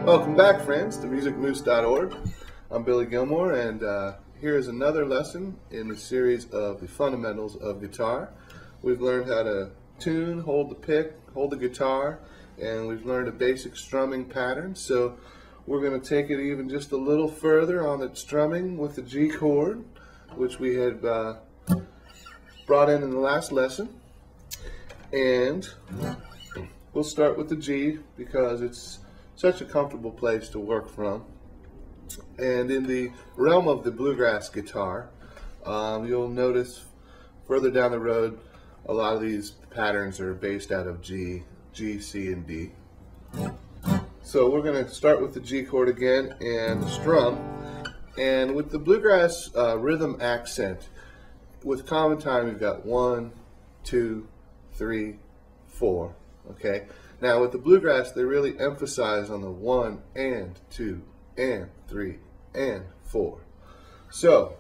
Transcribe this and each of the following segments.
Welcome back, friends, to musicmoose.org. I'm Billy Gilmore, and here is another lesson in the series of the fundamentals of guitar. We've learned how to tune, hold the pick, hold the guitar, and we've learned a basic strumming pattern. So we're going to take it even just a little further on the strumming with the G chord, which we had brought in the last lesson. And we'll start with the G because it's such a comfortable place to work from. And in the realm of the bluegrass guitar, you'll notice further down the road a lot of these patterns are based out of G, C, and D. So we're going to start with the G chord again and strum. And with the bluegrass rhythm accent, with common time you've got 1, 2, 3, 4. Okay. Now with the bluegrass, they really emphasize on the 1 and 2 and 3 and 4. So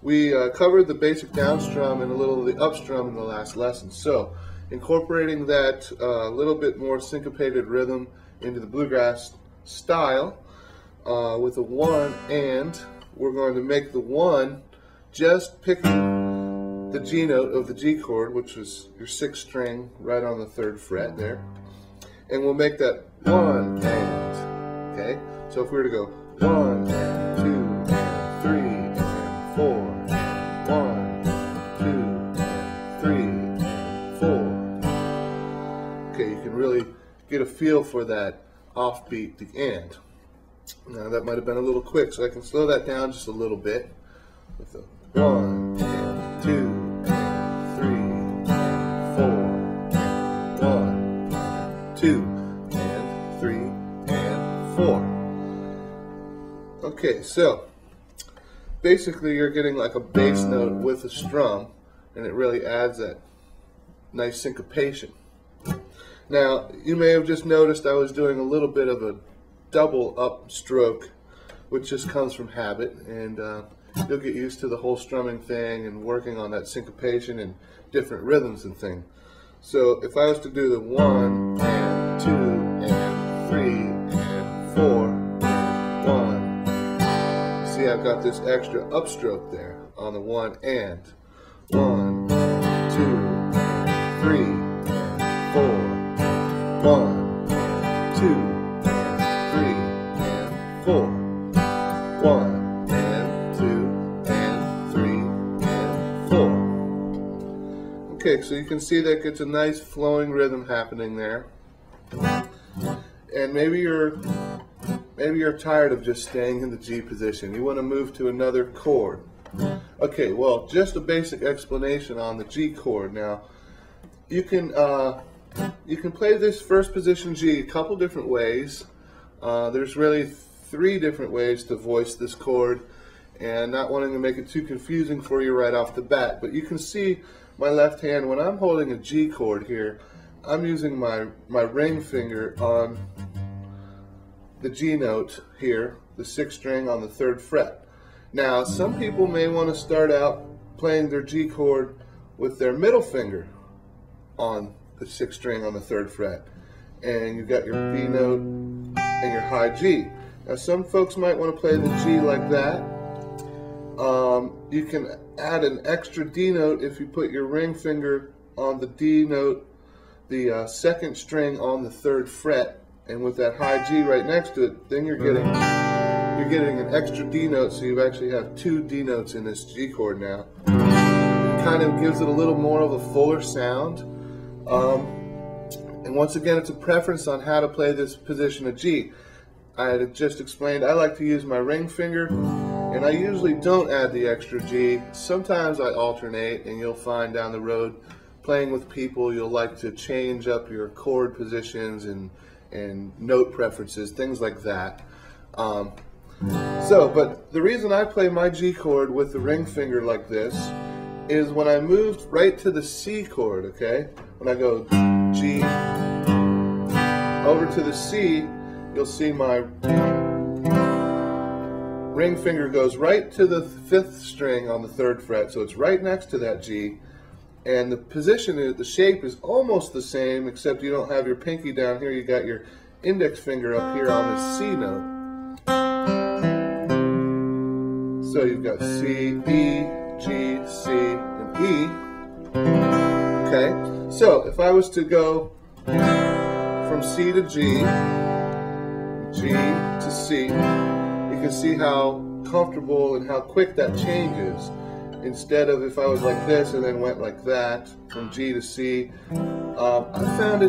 we covered the basic down strum and a little of the up strum in the last lesson. So incorporating that little bit more syncopated rhythm into the bluegrass style with a 1 and, we're going to make the 1 just picking the G note of the G chord, which is your 6th string right on the 3rd fret there, and we'll make that 1 and. Okay, so if we were to go 1 and 2 and 3 and 4, 1, 2 and 3 and 4. Okay, you can really get a feel for that offbeat, the and. Now that might have been a little quick, so I can slow that down just a little bit with the 1 and 2. 2 and 3 and 4. Okay, so basically you're getting like a bass note with a strum, and it really adds that nice syncopation. Now you may have just noticed I was doing a little bit of a double up stroke, which just comes from habit, and you'll get used to the whole strumming thing and working on that syncopation and different rhythms and things. So if I was to do the 1 and 2 and 3 and 4 and 1, see I've got this extra upstroke there on the 1 and. 1, 2, 3 and 4. 1, 2 and 3 and 4. 1 and 2 and 3 and 4. Okay, so you can see that gets a nice flowing rhythm happening there. And maybe you're tired of just staying in the G position. You want to move to another chord. Okay, well, just a basic explanation on the G chord. Now, you can play this first position G a couple different ways. There's really 3 different ways to voice this chord, and not wanting to make it too confusing for you right off the bat, but you can see my left hand, when I'm holding a G chord here, I'm using my ring finger on the G note here, the 6th string on the 3rd fret. Now, some people may want to start out playing their G chord with their middle finger on the 6th string on the 3rd fret. And you've got your B note and your high G. Now, some folks might want to play the G like that. You can add an extra D note if you put your ring finger on the D note, the 2nd string on the 3rd fret, and with that high G right next to it, then you're getting an extra D note, so you actually have 2 D notes in this G chord now. It kind of gives it a little more of a fuller sound. And once again, it's a preference on how to play this position of G. I had just explained I like to use my ring finger, and I usually don't add the extra G. Sometimes I alternate, and you'll find down the road playing with people you'll like to change up your chord positions and note preferences, things like that. But the reason I play my G chord with the ring finger like this is when I moved right to the C chord, okay? When I go G over to the C, you'll see my ring finger goes right to the 5th string on the 3rd fret, so it's right next to that G, And the position, the shape is almost the same, except you don't have your pinky down here. You got your index finger up here on the C note. So you've got C, E, G, C, and E. Okay, so if I was to go from C to G, G to C, you can see how comfortable and how quick that changes. Instead of if I was like this and then went like that from G to C, I found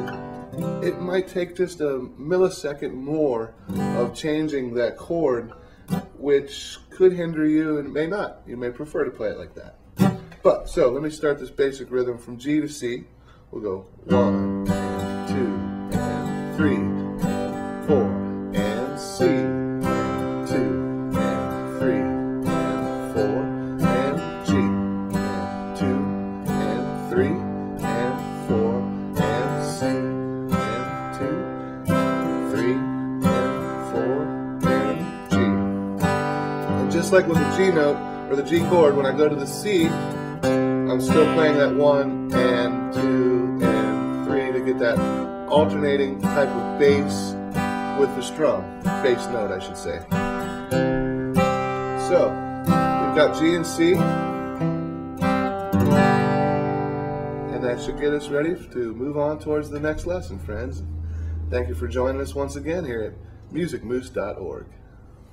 it might take just a millisecond more of changing that chord, which could hinder you and may not. You may prefer to play it like that. But, so let me start this basic rhythm from G to C. We'll go 1 and 2 and 3 and 4 and C and 2 and 3 and 4 and G and 2 and 3 and 4 and C and 2 and 3 and 4 and G. And just like with the G note or the G chord, when I go to the C, I'm still playing that 1 and 2 and 3 to get that alternating type of bass with the strum, bass note I should say. So, we've got G and C, and that should get us ready to move on towards the next lesson, friends. Thank you for joining us once again here at musicmoose.org.